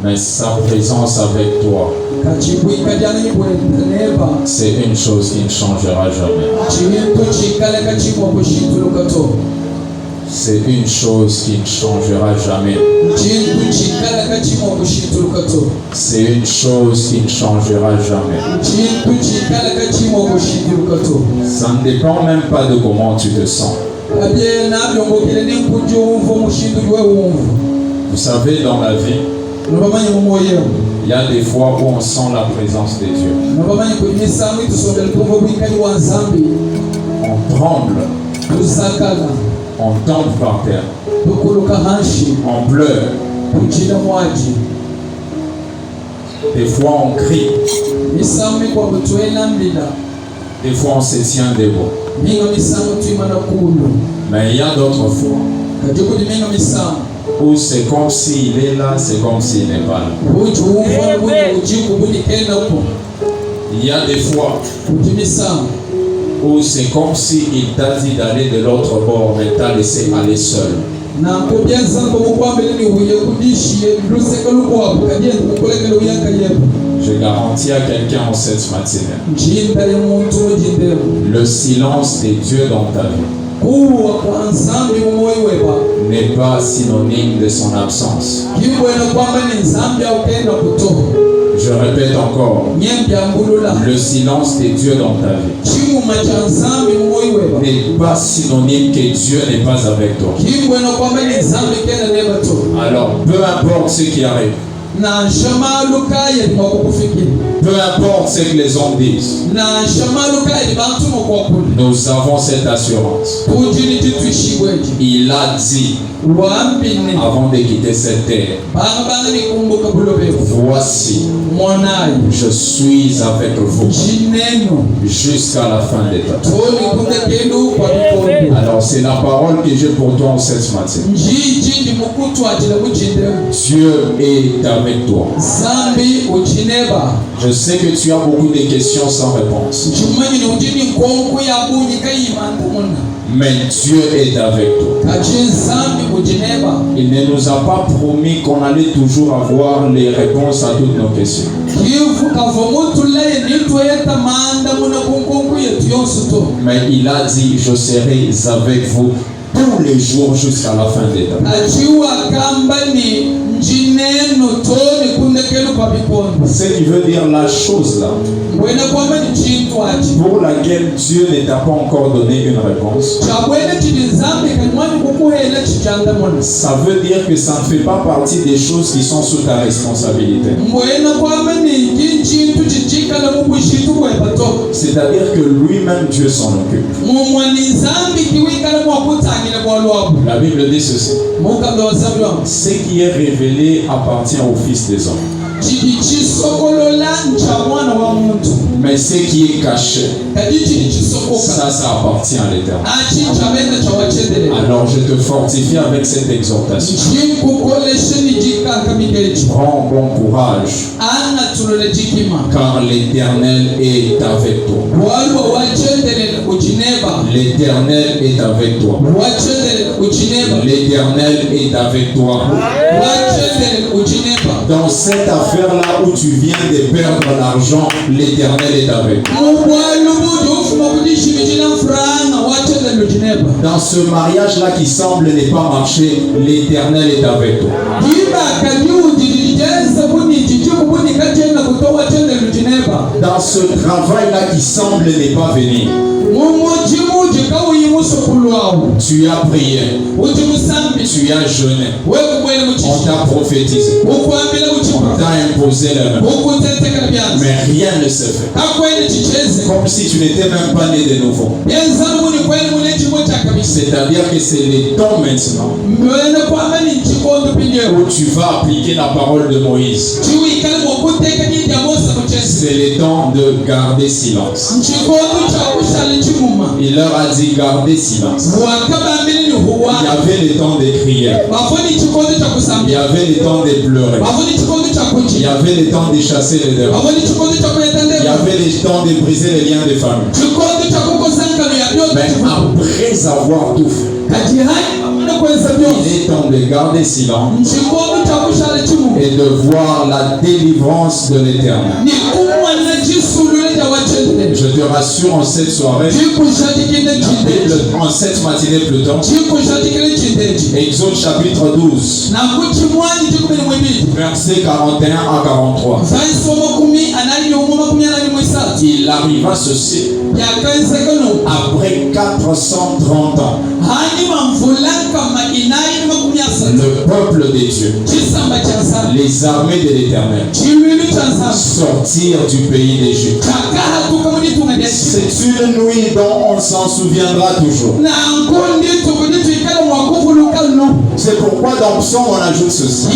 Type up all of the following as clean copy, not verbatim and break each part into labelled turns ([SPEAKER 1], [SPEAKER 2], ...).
[SPEAKER 1] Mais sa présence avec toi, c'est une chose qui ne changera jamais. C'est une chose qui ne changera jamais. C'est une chose qui ne changera jamais. Ça ne dépend même pas de comment tu te sens. Vous savez, dans la vie, il y a des fois où on sent la présence de Dieu. On tremble. On tombe par terre. On pleure. Des fois on crie. Des fois on se tient debout. Mais il y a d'autres fois où c'est comme s'il est là, c'est comme s'il n'est pas là. Il y a des fois où c'est comme s'il t'a dit d'aller de l'autre bord, mais t'a laissé aller seul. Je garantis à quelqu'un en cette matinée, le silence de Dieu dans ta vie n'est pas synonyme de son absence. Je répète encore, le silence de Dieu dans ta vie n'est pas synonyme que Dieu n'est pas avec toi. Alors, peu importe ce qui arrive, peu importe ce que les hommes disent, nous avons cette assurance. Il a dit avant de quitter cette terre, voici, je suis avec vous jusqu'à la fin des temps. Alors c'est la parole que j'ai pour toi en cette matinée. Dieu est avec toi. Je sais que tu as beaucoup de questions sans réponse. Mais Dieu est avec toi. Il ne nous a pas promis qu'on allait toujours avoir les réponses à toutes nos questions. Mais il a dit, je serai avec vous tous les jours jusqu'à la fin des temps. Ce qui veut dire la chose là pour laquelle Dieu ne t'a pas encore donné une réponse, ça veut dire que ça ne fait pas partie des choses qui sont sous ta responsabilité. C'est-à-dire que lui-même Dieu s'en occupe. La Bible dit ceci: ce qui est révélé appartient au Fils des hommes. Mais ce qui est caché, ça appartient à l'Éternel. Alors je te fortifie avec cette exhortation. Prends bon courage, car l'Éternel est avec toi. L'Éternel est avec toi. L'Éternel est avec toi. Dans cette affaire-là où tu viens de perdre l'argent, l'Éternel est avec toi. Dans ce mariage-là qui semble ne pas marcher, l'Éternel est avec toi. Dans ce travail-là qui semble ne pas venir, tu as prié, tu as jeûné, on t'a prophétisé, on t'a imposé la main, mais rien ne s'est fait. Comme si tu n'étais même pas né de nouveau. C'est-à-dire que c'est le temps maintenant où tu vas appliquer la parole de Moïse. C'est le temps de garder silence. Il leur a dit gardez silence. Il y avait le temps de crier. Il y avait le temps de pleurer. Il y avait le temps de chasser les démons. Il y avait le temps de briser les liens de famille. Mais après avoir tout fait, Il est temps de garder silence et de voir la délivrance de l'Éternel. Je te rassure, en cette soirée, en cette matinée plutôt, Exode chapitre 12, versets 41 à 43. Il arriva ceci après 430 ans. Le peuple de Dieu, les armées de l'Éternel, sortirent du pays d'Égypte. C'est une nuit dont on s'en souviendra toujours. C'est pourquoi dans Psaume on ajoute ceci.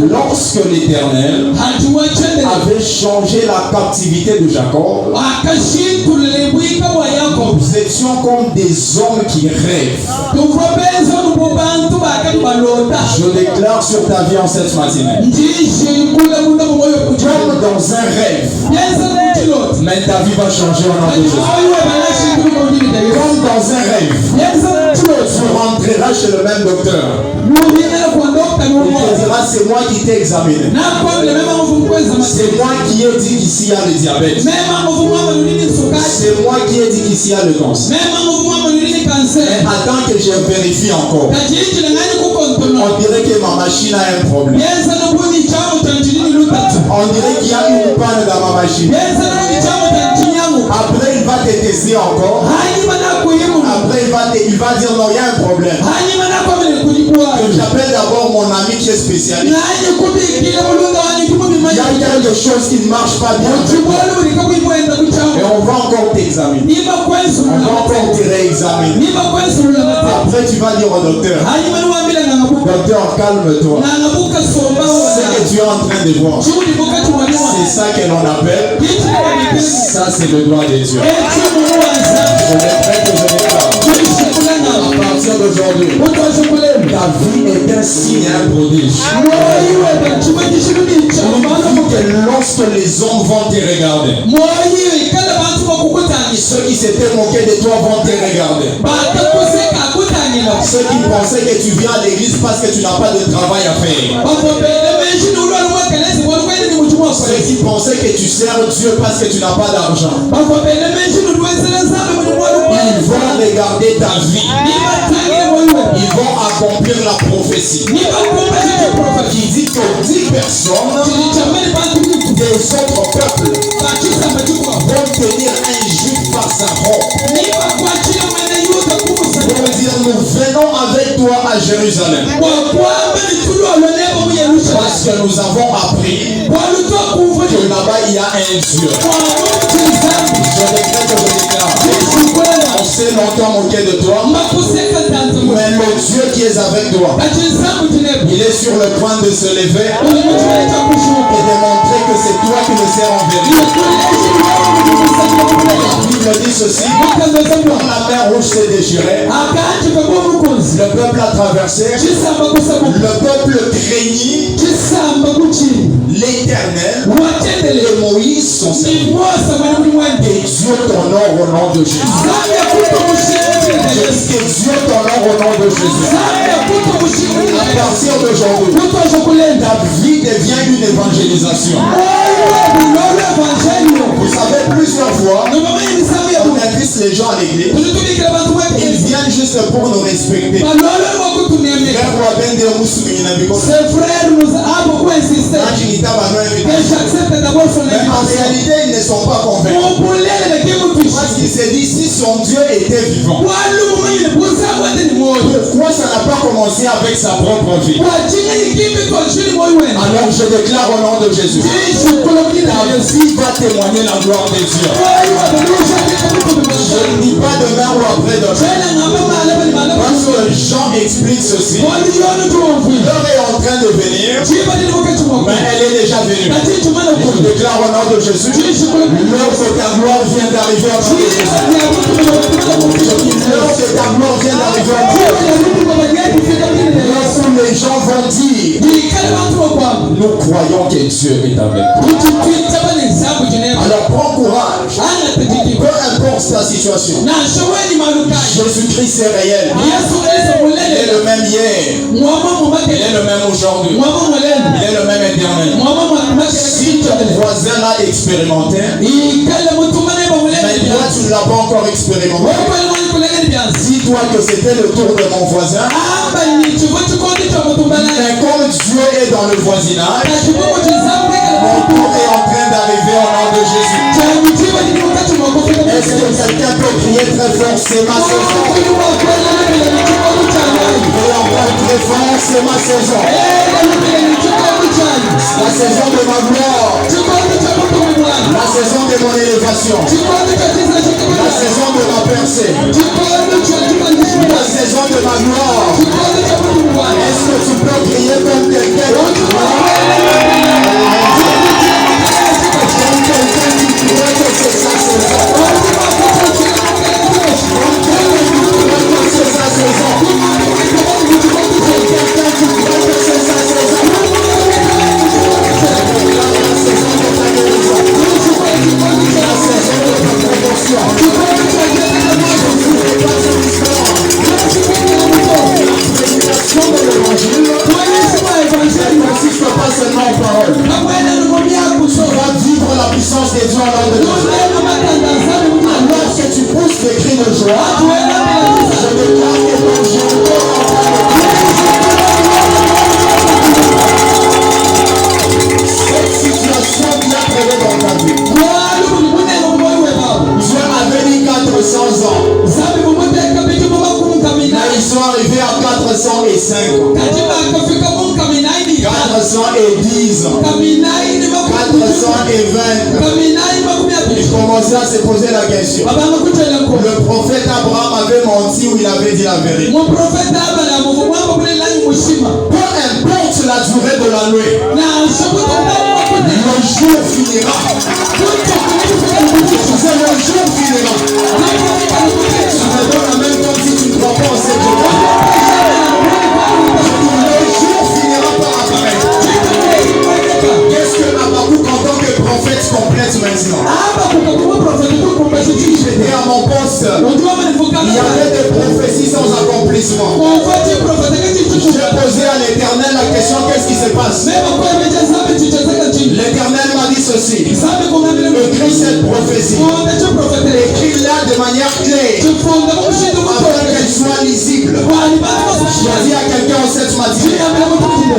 [SPEAKER 1] Lorsque l'Éternel avait changé la captivité de Jacob, nous étions comme des hommes qui rêvent. Je déclare sur ta vie en cette matinée, comme dans un rêve, mais ta vie va changer au nom de Jésus. Comme dans un rêve, tu rentreras chez le même docteur. Il te dira, c'est moi qui t'ai examiné. C'est moi qui ai dit qu'ici il y a le diabète. C'est moi qui ai dit qu'ici il y a le cancer. Mais attends que je vérifie encore. On dirait que ma machine a un problème. On dirait qu'il y a une panne dans ma machine. Après il va te tester encore. Après il va dire non, il y a un problème. J'appelle d'abord mon ami qui est spécialiste. Il y a quelque chose qui ne marche pas bien. Et on va encore t'examiner. On va encore te réexaminer. Après tu vas dire au docteur, docteur, calme-toi. Ce que tu es en train de voir, c'est ça que l'on appelle, ça c'est le droit de Dieu. Je répète, je déclare. À partir d'aujourd'hui, ta vie est un signe, un prodige. Que lorsque les hommes vont te regarder, ceux qui s'étaient moqués de toi vont te regarder. Ceux qui pensaient que tu viens à l'église parce que tu n'as pas de travail à faire. Ceux qui pensaient que tu sers Dieu parce que tu n'as pas d'argent. Ils vont regarder ta vie. Ils vont accomplir la prophétie qui dit que 10 personnes des autres peuples vont tenir un juif par sa robe. Vont dire, nous venons avec toi à Jérusalem. Parce que nous avons appris que là-bas il y a un Dieu. Je décrète que je déclare. On s'est longtemps moqué de toi. Mais le Dieu qui est avec toi, il est sur le point de se lever et de montrer que c'est toi qui le sers en vérité. La Bible dit ceci. Quand la mer rouge s'est déchirée, le peuple a traversé. Le peuple craignit l'Éternel et Moïse son Seigneur. Et Dieu t'honore au nom de Jésus. Je dis que Dieu t'honore au nom de Jésus. À partir d'aujourd'hui, ta vie devient une évangélisation. Vous savez, plusieurs fois, on invite les gens à l'église. Ils viennent juste pour nous respecter.
[SPEAKER 2] Ces frères nous a beaucoup insisté.
[SPEAKER 1] Mais en réalité, ils ne sont pas convaincus. Parce qu'ils se disent, si son Dieu était vivant, pourquoi ça n'a pas commencé avec sa propre vie? Alors je déclare au nom de Jésus, ta vie va témoigner la gloire de Dieu. Je ne dis pas demain ou après demain. Parce que Jean explique ceci. L'heure est en train de venir, mais elle est déjà venue. Je déclare au nom de Jésus, l'heure de ta gloire vient d'arriver au nom de Jésus. L'heure de ta gloire vient d'arriver au nom de Jésus. Lorsque les gens vont dire, nous croyons que Dieu est avec nous. Alors prends courage. Peu importe
[SPEAKER 3] importe ta situation.
[SPEAKER 2] na showeni malukai
[SPEAKER 3] Jésus-Christ est réel.
[SPEAKER 2] Yesu Kristo
[SPEAKER 3] Il est
[SPEAKER 2] mulele
[SPEAKER 3] le même hier.
[SPEAKER 2] mwama
[SPEAKER 1] Il
[SPEAKER 2] mumakele
[SPEAKER 1] est le même aujourd'hui.
[SPEAKER 2] mwama mulele
[SPEAKER 1] Il est le même éternel.
[SPEAKER 2] mwama
[SPEAKER 3] Si ton
[SPEAKER 2] mumakele
[SPEAKER 3] voisin l'a expérimenté,
[SPEAKER 2] ikale mutumane ba
[SPEAKER 3] mais
[SPEAKER 2] mulele
[SPEAKER 3] toi tu ne l'as pas encore expérimenté,
[SPEAKER 2] wewe mwana kulele byansi
[SPEAKER 3] dis-toi que c'était le tour de mon voisin.
[SPEAKER 2] amba ni chivo chikondi cha mutumbana
[SPEAKER 3] Mais comme Dieu est dans le voisinage,
[SPEAKER 2] na chivo chizamu
[SPEAKER 3] mon tour est en train d'arriver au nom de Jésus.
[SPEAKER 2] cha mchivo ni mkati mwa kofika
[SPEAKER 3] Est-ce que quelqu'un peut crier très fort, c'est ma saison? Et encore très fort, c'est ma saison. La saison de ma gloire. La saison de mon élévation. La saison de ma percée. La saison de ma gloire. Est-ce que tu peux crier comme quelqu'un qui croit que c'est sa saison? C'est sa saison. Quelqu'un qui croit que c'est sa saison. La saison de ta guérison. La saison de ta promotion. La prédication de l'évangile ne consiste pas seulement en parole. Tu vas vivre la puissance des Dieu en nom de Dieu. Alors que tu pousses des cris de joie, je déclare que ton Dieu cette situation qui a créé dans ta vie. Dieu avait dit 400 ans. Là, ils sont arrivés à 405 ans. 410 ans. 420. Ils commençaient à se poser la question. Le prophète Abraham avait menti ou il avait dit la vérité? Peu importe la durée de la nuit, le jour finira. C'est le jour finira. Tu me donnes la même comme si tu ne crois pas en cette journée. Le jour finira par apparaître. Qu'est-ce que Habakkuk en tant que prophète complète maintenant? J'étais à mon poste. Il y avait des prophéties sans accomplissement. J'ai posé à l'Éternel la question, qu'est-ce qui se passe? L'Éternel m'a dit ceci. Écris cette prophétie. Écris-la de manière claire, afin qu'elle soit lisible. Je dis à quelqu'un en cette matinée,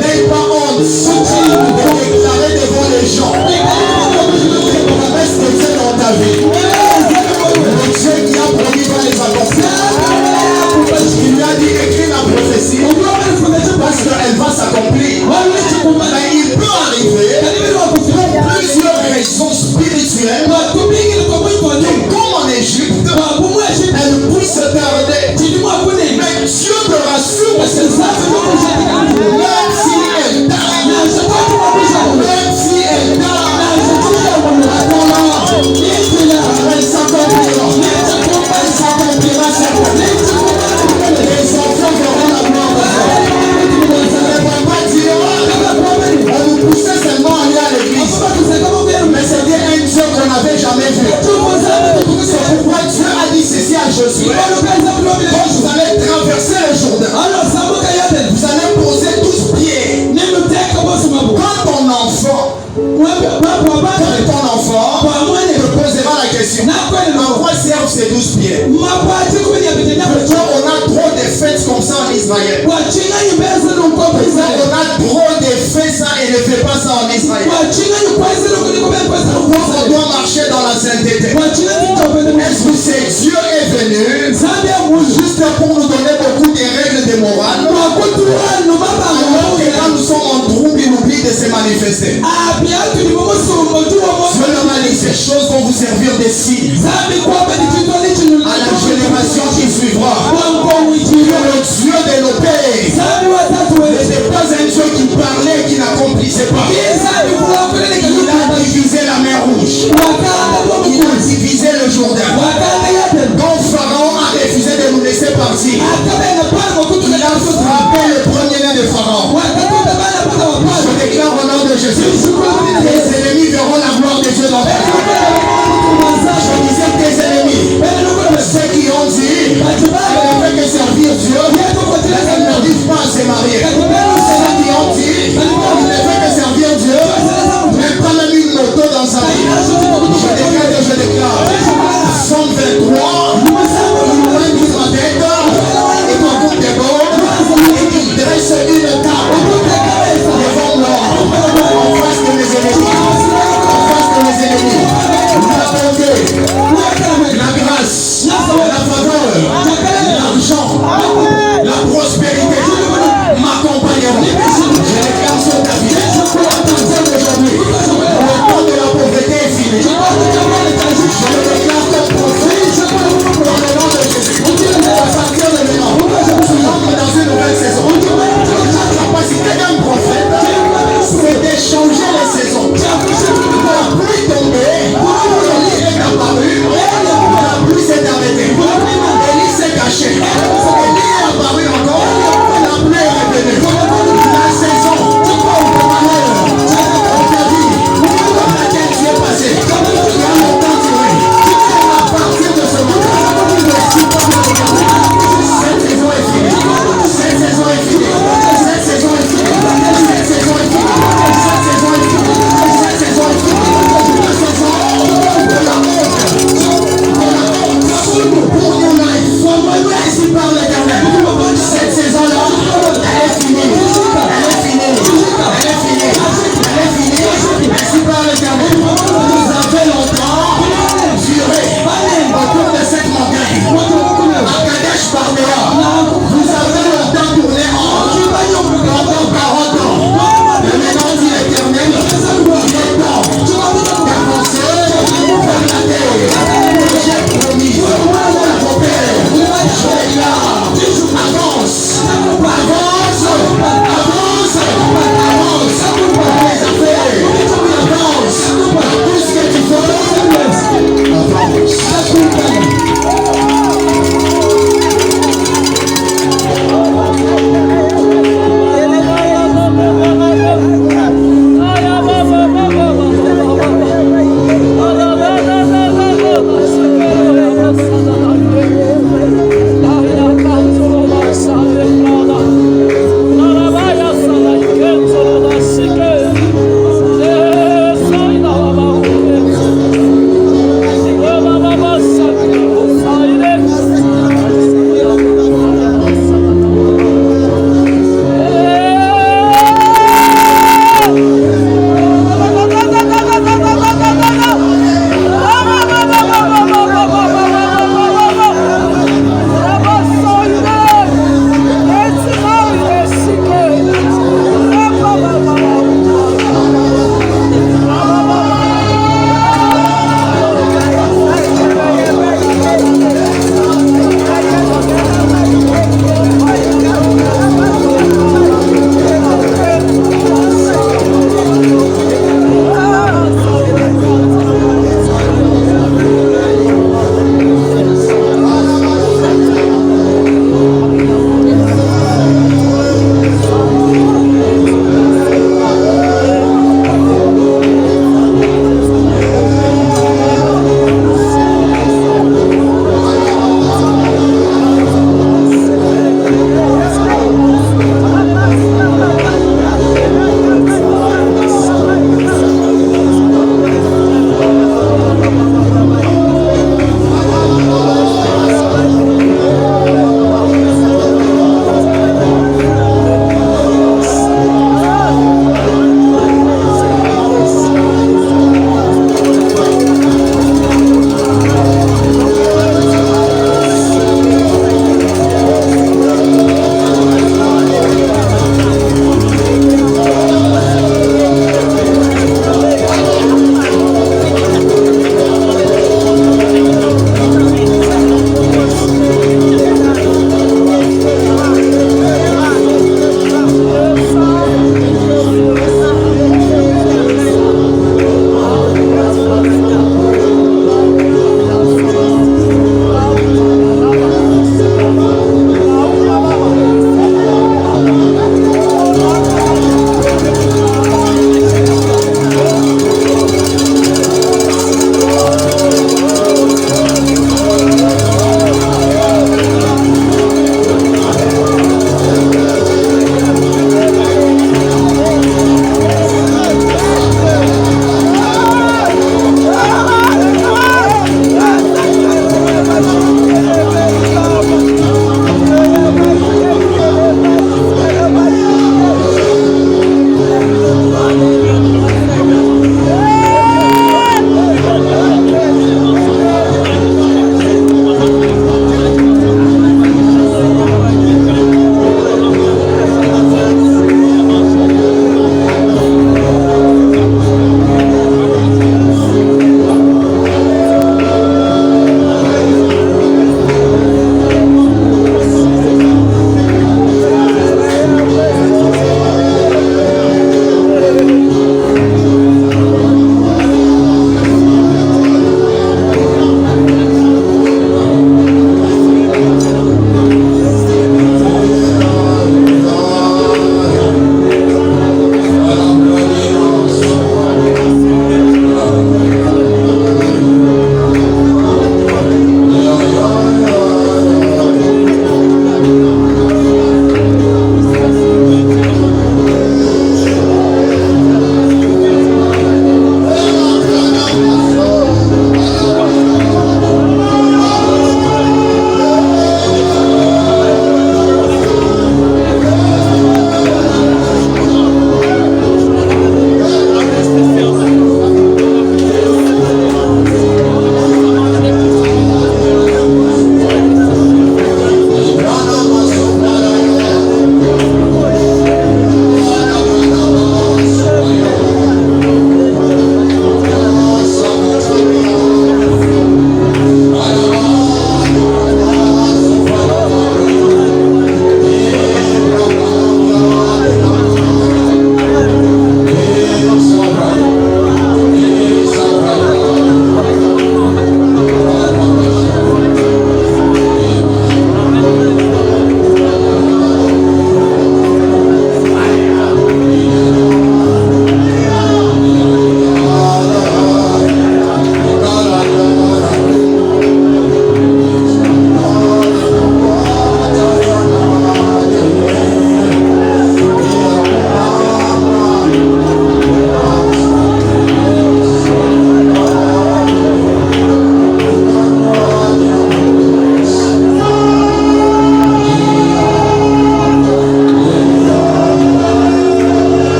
[SPEAKER 3] n'aie pas honte de déclarer devant les gens les promesses de Dieu dans ta vie. Le Dieu qui a promis va les accomplir. Il lui a dit écris la prophétie parce qu'elle va s'accomplir. Mais il peut arriver pour plusieurs raisons spirituelles que comme en Égypte, elle puisse tarder. Mais Dieu te rassure, même si elle tarde, même si elle tarde, elle s'accomplira. Elle s'accomplira certainement. Les enfants verront la gloire de Dieu. Les papas diront, on nous poussait seulement à aller à l'église. Mais c'était un Dieu qu'on n'avait jamais vu. C'est pourquoi Dieu a dit ceci à Josué. Quand vous allez traverser le Jourdain, vous allez poser 12 pieds. Quand ton enfant te posera la question, à quoi servent ces 12 pieds? Pourquoi on a trop de fêtes comme ça en Israël? On a trop de fêtes ça et ne fait pas ça en Israël. Pourquoi on doit marcher dans la sainteté? Est-ce que c'est Dieu est venu juste pour nous donner beaucoup de règles de morale? Alors que quand nous sommes en trouble, il oublie de se manifester. Dieu leur a dit ces choses vont vous servir de signe à la génération qui suivra. Que le Dieu de nos pères n'était pas un Dieu qui parlait et qui n'accomplissait pas. Il a divisé la mer Rouge. Il a divisé le Jourdain. Quand Pharaon a refusé de nous laisser partir, il a frappé le premier-né de Pharaon. Je déclare au nom de Jésus, les ennemis verront la gloire de Dieu dans ta vie. Je disais tes ennemis Il ne fait que servir Dieu, même pas même une moto dans sa vie. Je déclare. Somme 23, loin de ma tête, et ton groupe des bords, et il dresse une table devant moi, en face de mes ennemis. En face de mes ennemis. La bonté, la grâce, la faveur, l'argent, la prospérité m'accompagneront. Je déclare sur ta vie.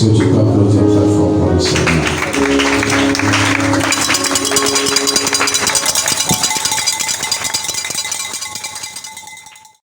[SPEAKER 3] ce que tu